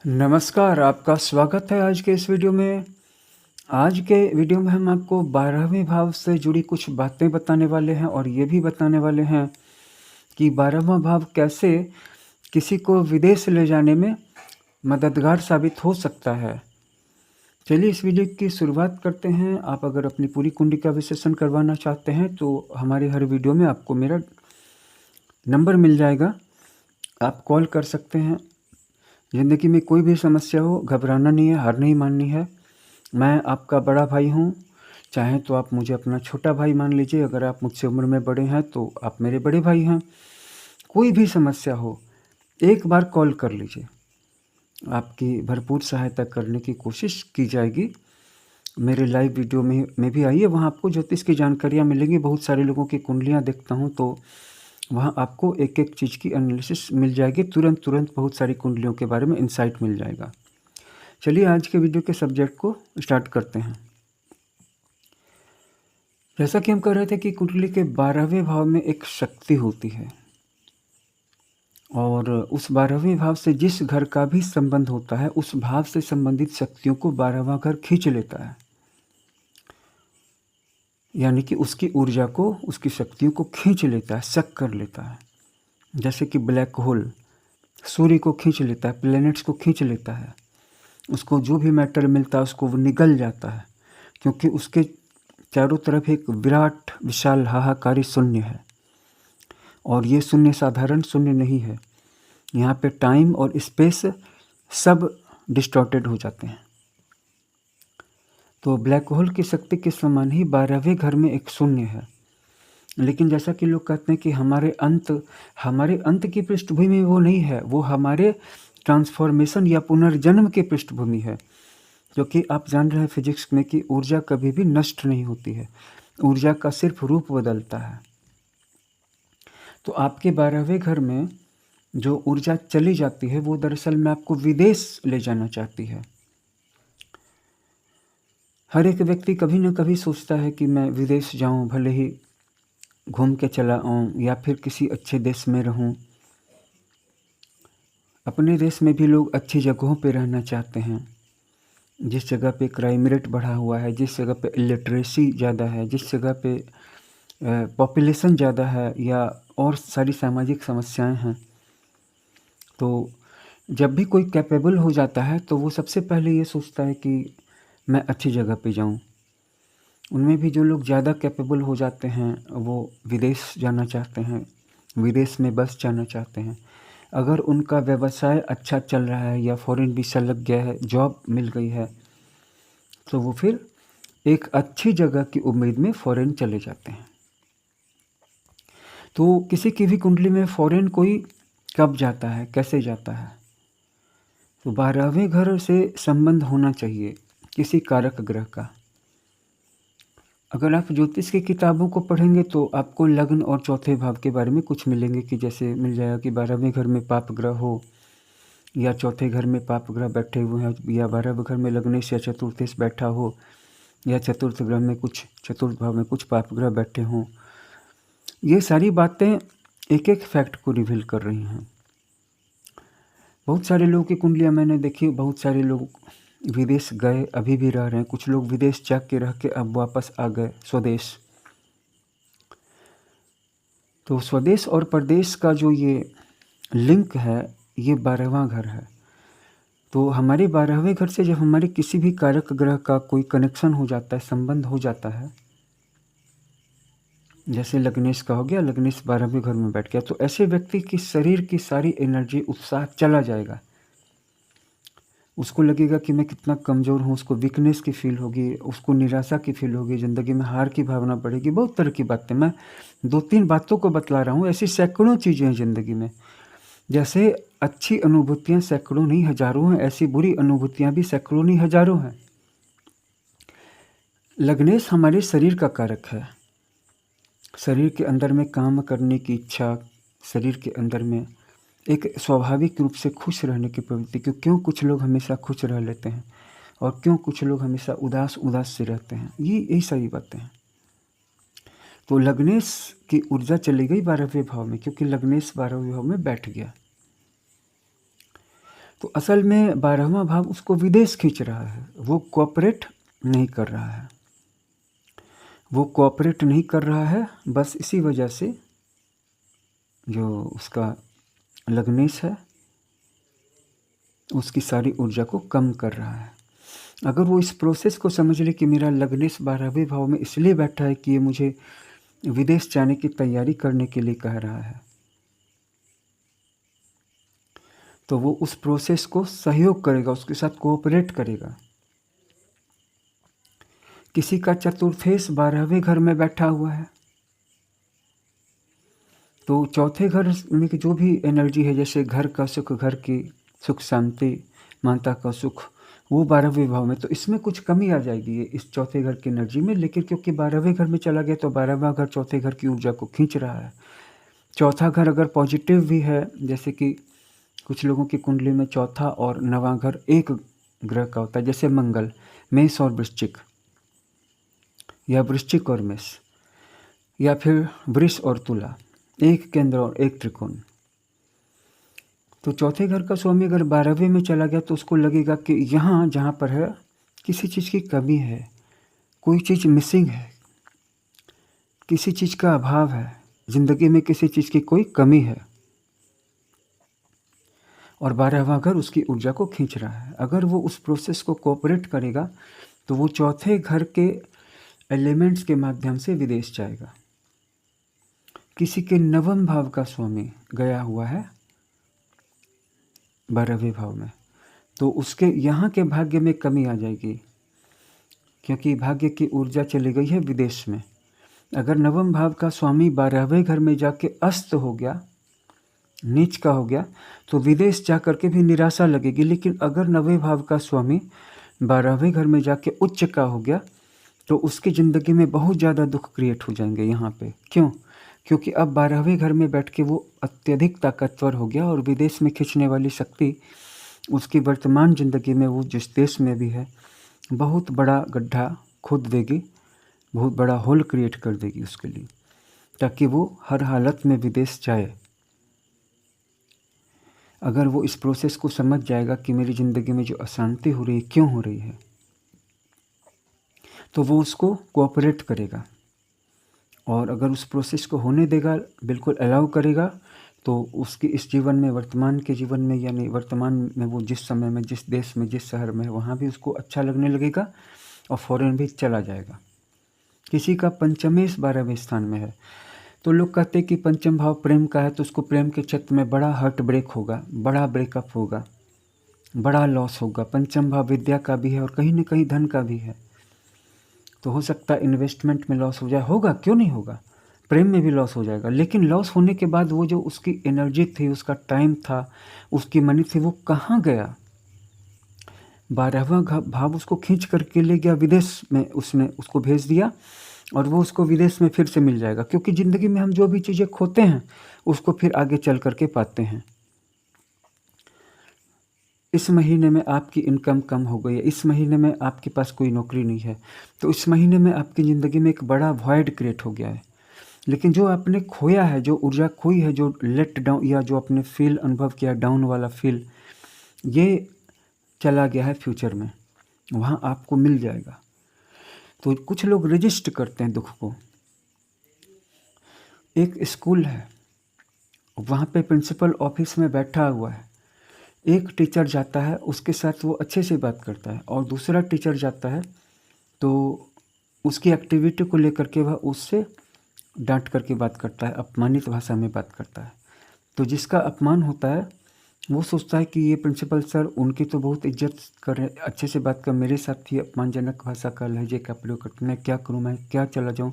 नमस्कार, आपका स्वागत है आज के इस वीडियो में। आज के वीडियो में हम आपको 12वें भाव से जुड़ी कुछ बातें बताने वाले हैं और ये भी बताने वाले हैं कि 12वां भाव कैसे किसी को विदेश ले जाने में मददगार साबित हो सकता है। चलिए इस वीडियो की शुरुआत करते हैं। आप अगर अपनी पूरी कुंडली का विश्लेषण करवाना चाहते हैं तो हमारे हर वीडियो में आपको मेरा नंबर मिल जाएगा, आप कॉल कर सकते हैं। ज़िंदगी में कोई भी समस्या हो, घबराना नहीं है, हार नहीं माननी है। मैं आपका बड़ा भाई हूँ, चाहें तो आप मुझे अपना छोटा भाई मान लीजिए। अगर आप मुझसे उम्र में बड़े हैं तो आप मेरे बड़े भाई हैं। कोई भी समस्या हो, एक बार कॉल कर लीजिए, आपकी भरपूर सहायता करने की कोशिश की जाएगी। मेरे लाइव वीडियो में भी आइए, वहाँ आपको ज्योतिष की जानकारियाँ मिलेंगी। बहुत सारे लोगों की कुंडलियाँ देखता हूँ तो वहाँ आपको एक-एक चीज़ की एनालिसिस मिल जाएगी। तुरंत बहुत सारी कुंडलियों के बारे में इंसाइट मिल जाएगा। चलिए आज के वीडियो के सब्जेक्ट को स्टार्ट करते हैं। जैसा कि हम कह रहे थे कि कुंडली के 12वें भाव में एक शक्ति होती है और उस 12वें भाव से जिस घर का भी संबंध होता है उस भाव से संबंधित शक्तियों को 12वां घर खींच लेता है, यानी कि उसकी ऊर्जा को, उसकी शक्तियों को खींच लेता है, सक कर लेता है। जैसे कि ब्लैक होल सूर्य को खींच लेता है, प्लैनेट्स को खींच लेता है। उसको जो भी मैटर मिलता है उसको वो निगल जाता है, क्योंकि उसके चारों तरफ एक विराट विशाल हाहाकारी शून्य है। और ये शून्य साधारण शून्य नहीं है, यहाँ पे टाइम और स्पेस सब डिस्टॉर्टेड हो जाते हैं। तो ब्लैक होल की शक्ति के समान ही 12वें घर में एक शून्य है। लेकिन जैसा कि लोग कहते हैं कि हमारे अंत की पृष्ठभूमि वो नहीं है, वो हमारे ट्रांसफॉर्मेशन या पुनर्जन्म की पृष्ठभूमि है। क्योंकि आप जान रहे हैं फिजिक्स में कि ऊर्जा कभी भी नष्ट नहीं होती है, ऊर्जा का सिर्फ रूप बदलता है। तो आपके 12वें घर में जो ऊर्जा चली जाती है वो दरअसल में आपको विदेश ले जाना चाहती है। हर एक व्यक्ति कभी न कभी सोचता है कि मैं विदेश जाऊं, भले ही घूम के चला आऊं या फिर किसी अच्छे देश में रहूं। अपने देश में भी लोग अच्छी जगहों पे रहना चाहते हैं, जिस जगह पे क्राइम रेट बढ़ा हुआ है, जिस जगह पे इलिटरेसी ज़्यादा है, जिस जगह पे पॉपुलेशन ज़्यादा है या और सारी सामाजिक समस्याएं हैं। तो जब भी कोई कैपेबल हो जाता है तो वो सबसे पहले ये सोचता है कि मैं अच्छी जगह पे जाऊं। उनमें भी जो लोग ज़्यादा कैपेबल हो जाते हैं वो विदेश जाना चाहते हैं, विदेश में बस जाना चाहते हैं। अगर उनका व्यवसाय अच्छा चल रहा है या फॉरेन वीज़ा लग गया है, जॉब मिल गई है, तो वो फिर एक अच्छी जगह की उम्मीद में फॉरेन चले जाते हैं। तो किसी की भी कुंडली में फॉरेन कोई कब जाता है, कैसे जाता है? तो 12वें घर से संबंध होना चाहिए किसी कारक ग्रह का। अगर आप ज्योतिष की किताबों को पढ़ेंगे तो आपको लग्न और चौथे भाव के बारे में कुछ मिलेंगे कि जैसे मिल जाएगा कि 12वें घर में पाप ग्रह हो या चौथे घर में पाप ग्रह बैठे हुए हैं या 12वें घर में लग्नेश या चतुर्थेश बैठा हो या चतुर्थ भाव में कुछ पाप ग्रह बैठे हों। ये सारी बातें एक फैक्ट को रिवील कर रही हैं। बहुत सारे लोगों की कुंडलियाँ मैंने देखी, बहुत सारे लोग विदेश गए, अभी भी रह रहे हैं। कुछ लोग विदेश जाके रह के अब वापस आ गए स्वदेश। तो स्वदेश और परदेश का जो ये लिंक है, ये 12वां घर है। तो हमारे 12वें घर से जब हमारे किसी भी कारक ग्रह का कोई कनेक्शन हो जाता है, संबंध हो जाता है, जैसे लग्नेश का हो गया, लग्नेश 12वें घर में बैठ गया, तो ऐसे व्यक्ति की शरीर की सारी एनर्जी, उत्साह चला जाएगा। उसको लगेगा कि मैं कितना कमज़ोर हूँ, उसको वीकनेस की फील होगी, उसको निराशा की फील होगी, ज़िंदगी में हार की भावना बढ़ेगी। बहुत तरह की बातें, मैं 2-3 बातों को बतला रहा हूँ, ऐसी सैकड़ों चीज़ें हैं ज़िंदगी में। जैसे अच्छी अनुभूतियाँ सैकड़ों नहीं हज़ारों हैं, ऐसी बुरी अनुभूतियाँ भी सैकड़ों नहीं हज़ारों हैं। लग्नेश हमारे शरीर का कारक है। शरीर के अंदर में काम करने की इच्छा, शरीर के अंदर में एक स्वाभाविक रूप से खुश रहने की प्रवृत्ति। क्यों कुछ लोग हमेशा खुश रह लेते हैं और क्यों कुछ लोग हमेशा उदास से रहते हैं, यही सारी बातें हैं। तो लग्नेश की ऊर्जा चली गई 12वें भाव में, क्योंकि लग्नेश 12वें भाव में बैठ गया। तो असल में 12वां भाव उसको विदेश खींच रहा है, वो कोऑपरेट नहीं कर रहा है, वो कोऑपरेट नहीं कर रहा है। बस इसी वजह से जो उसका लग्नेश है उसकी सारी ऊर्जा को कम कर रहा है। अगर वो इस प्रोसेस को समझ ले कि मेरा लग्नेश 12वें भाव में इसलिए बैठा है कि ये मुझे विदेश जाने की तैयारी करने के लिए कह रहा है, तो वो उस प्रोसेस को सहयोग करेगा, उसके साथ कोऑपरेट करेगा। किसी का चतुर्थेश 12वें घर में बैठा हुआ है, तो चौथे घर में की जो भी एनर्जी है, जैसे घर का सुख, घर की सुख शांति, माता का सुख, वो 12वें भाव में, तो इसमें कुछ कमी आ जाएगी इस चौथे घर की एनर्जी में। लेकिन क्योंकि 12वें घर में चला गया तो 12वां घर चौथे घर की ऊर्जा को खींच रहा है। चौथा घर अगर पॉजिटिव भी है, जैसे कि कुछ लोगों की कुंडली में चौथा और 9वां घर एक ग्रह का होता है, जैसे मंगल, मेष और वृश्चिक, या वृश्चिक और मेष, या फिर वृष और तुला, एक केंद्र और एक त्रिकोण। तो चौथे घर का स्वामी अगर 12वें में चला गया तो उसको लगेगा कि यहाँ जहाँ पर है किसी चीज़ की कमी है, कोई चीज़ मिसिंग है, किसी चीज़ का अभाव है, ज़िंदगी में किसी चीज़ की कोई कमी है, और 12वां घर उसकी ऊर्जा को खींच रहा है। अगर वो उस प्रोसेस को कोऑपरेट करेगा तो वो चौथे घर के एलिमेंट्स के माध्यम से विदेश जाएगा। किसी के 9वें भाव का स्वामी गया हुआ है 12वें भाव में, तो उसके यहाँ के भाग्य में कमी आ जाएगी, क्योंकि भाग्य की ऊर्जा चली गई है विदेश में। अगर 9वें भाव का स्वामी 12वें घर में जाके अस्त हो गया, नीच का हो गया, तो विदेश जा कर के भी निराशा लगेगी। लेकिन अगर 9वें भाव का स्वामी 12वें घर में जाके उच्च का हो गया तो उसकी ज़िंदगी में बहुत ज़्यादा दुख क्रिएट हो जाएंगे यहाँ पे। क्यों? क्योंकि अब 12वें घर में बैठ के वो अत्यधिक ताकतवर हो गया, और विदेश में खींचने वाली शक्ति उसकी वर्तमान ज़िंदगी में, वो जिस देश में भी है, बहुत बड़ा गड्ढा खोद देगी, बहुत बड़ा होल क्रिएट कर देगी उसके लिए, ताकि वो हर हालत में विदेश जाए। अगर वो इस प्रोसेस को समझ जाएगा कि मेरी ज़िंदगी में जो अशांति हो रही है क्यों हो रही है, तो वो उसको कोऑपरेट करेगा। और अगर उस प्रोसेस को होने देगा, बिल्कुल अलाउ करेगा, तो उसकी इस जीवन में, वर्तमान के जीवन में, यानी वर्तमान में वो जिस समय में, जिस देश में, जिस शहर में है, वहाँ भी उसको अच्छा लगने लगेगा और फॉरेन भी चला जाएगा। किसी का पंचमेश 12वें स्थान में है, तो लोग कहते हैं कि पंचम भाव प्रेम का है, तो उसको प्रेम के क्षेत्र में बड़ा हार्ट ब्रेक होगा, बड़ा ब्रेकअप होगा, बड़ा लॉस होगा। पंचम भाव विद्या का भी है और कहीं न कहीं धन का भी है, तो हो सकता है इन्वेस्टमेंट में लॉस हो जाए, होगा, क्यों नहीं होगा, प्रेम में भी लॉस हो जाएगा। लेकिन लॉस होने के बाद वो जो उसकी एनर्जी थी, उसका टाइम था, उसकी मनी थी, वो कहाँ गया? 12वां भाव उसको खींच करके ले गया विदेश में, उसने उसको भेज दिया, और वो उसको विदेश में फिर से मिल जाएगा। क्योंकि ज़िंदगी में हम जो भी चीज़ें खोते हैं उसको फिर आगे चल करके पाते हैं। इस महीने में आपकी इनकम कम हो गई है, इस महीने में आपके पास कोई नौकरी नहीं है, तो इस महीने में आपकी ज़िंदगी में एक बड़ा वॉइड क्रिएट हो गया है। लेकिन जो आपने खोया है, जो ऊर्जा खोई है, जो लेट डाउन, या जो आपने फील अनुभव किया डाउन वाला फील, ये चला गया है फ्यूचर में, वहाँ आपको मिल जाएगा। तो कुछ लोग रजिस्ट करते हैं दुख को। एक स्कूल है, वहाँ पे प्रिंसिपल ऑफिस में बैठा हुआ है, एक टीचर जाता है, उसके साथ वो अच्छे से बात करता है, और दूसरा टीचर जाता है तो उसकी एक्टिविटी को लेकर के वह उससे डांट करके बात करता है, अपमानित भाषा में बात करता है। तो जिसका अपमान होता है वो सोचता है कि ये प्रिंसिपल सर, उनकी तो बहुत इज्जत कर रहे, अच्छे से बात कर, मेरे साथ ही अपमानजनक भाषा का, लहजे का प्रयोग करते, मैं क्या करूँ, मैं क्या चला जाऊँ,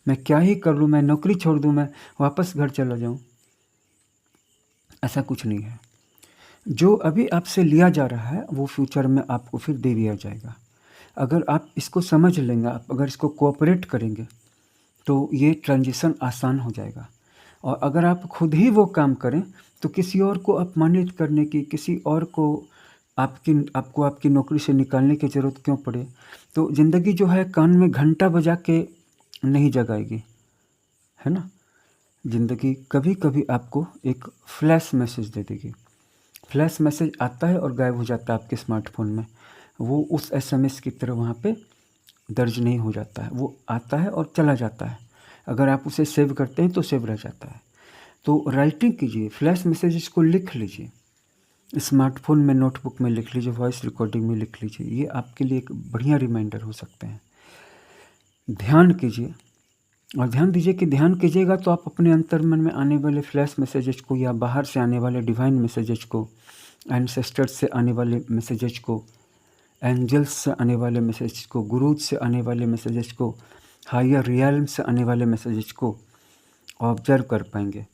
मैं क्या ही कर लूँ, मैं नौकरी छोड़ दूँ, मैं वापस घर चला जाऊँ। ऐसा कुछ नहीं है। जो अभी आपसे लिया जा रहा है वो फ्यूचर में आपको फिर दे दिया जाएगा। अगर आप इसको समझ लेंगे, आप अगर इसको कोऑपरेट करेंगे, तो ये ट्रांजिशन आसान हो जाएगा। और अगर आप खुद ही वो काम करें तो किसी और को अपमानित करने की, किसी और को आपको आपकी नौकरी से निकालने की ज़रूरत क्यों पड़े? तो ज़िंदगी जो है कान में घंटा बजा के नहीं जगाएगी, है ना? ज़िंदगी कभी कभी आपको एक फ्लैश मैसेज दे देगी। फ्लैश मैसेज आता है और गायब हो जाता है आपके स्मार्टफोन में, वो उस एसएमएस की तरह वहाँ पे दर्ज नहीं हो जाता है, वो आता है और चला जाता है। अगर आप उसे सेव करते हैं तो सेव रह जाता है। तो राइटिंग कीजिए, फ्लैश मैसेजेस को लिख लीजिए, स्मार्टफोन में नोटबुक में लिख लीजिए, वॉइस रिकॉर्डिंग में लिख लीजिए, ये आपके लिए एक बढ़िया रिमाइंडर हो सकते हैं। ध्यान कीजिए और ध्यान दीजिए कि ध्यान कीजिएगा तो आप अपने अंतर मन में आने वाले फ्लैश मैसेजेस को या बाहर से आने वाले डिवाइन मैसेजेस को, एंसेस्टर्स से आने वाले मैसेजेस को, एंजल्स से आने वाले मैसेजेस को, गुरुज से आने वाले मैसेजेस को, हायर रियल्म से आने वाले मैसेजेस को ऑब्जर्व कर पाएंगे।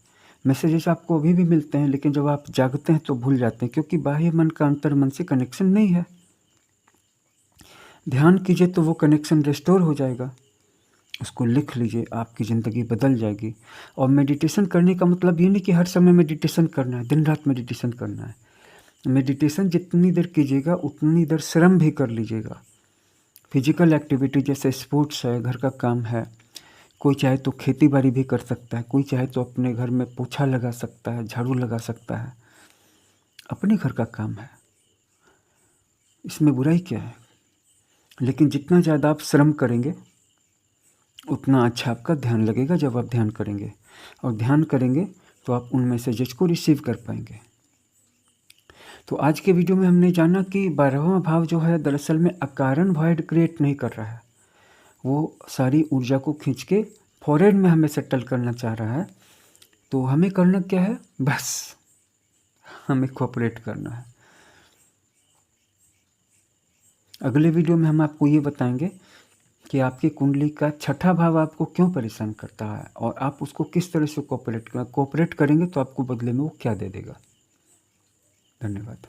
मैसेजेस आपको अभी भी मिलते हैं, लेकिन जब आप जागते हैं तो भूल जाते हैं, क्योंकि बाह्य मन का अंतर मन से कनेक्शन नहीं है। ध्यान कीजिए तो वो कनेक्शन रिस्टोर हो जाएगा। उसको लिख लीजिए, आपकी ज़िंदगी बदल जाएगी। और मेडिटेशन करने का मतलब ये नहीं कि हर समय मेडिटेशन करना है, दिन रात मेडिटेशन करना है। मेडिटेशन जितनी देर कीजिएगा उतनी देर श्रम भी कर लीजिएगा। फिजिकल एक्टिविटी जैसे स्पोर्ट्स है, घर का काम है, कोई चाहे तो खेती बाड़ी भी कर सकता है, कोई चाहे तो अपने घर में पोछा लगा सकता है, झाड़ू लगा सकता है, अपने घर का काम है, इसमें बुराई क्या है। लेकिन जितना ज़्यादा आप श्रम करेंगे उतना अच्छा आपका ध्यान लगेगा जब आप ध्यान करेंगे, और ध्यान करेंगे तो आप उन मैसेजेस को रिसीव कर पाएंगे। तो आज के वीडियो में हमने जाना कि 12वां भाव जो है दरअसल में अकारण वॉइड क्रिएट नहीं कर रहा है, वो सारी ऊर्जा को खींच के फॉरेन में हमें सेटल करना चाह रहा है। तो हमें करना क्या है, बस हमें कोऑपरेट करना है। अगले वीडियो में हम आपको ये बताएंगे कि आपकी कुंडली का छठा भाव आपको क्यों परेशान करता है और आप उसको किस तरह से कोऑपरेट करेंगे तो आपको बदले में वो क्या दे देगा। धन्यवाद।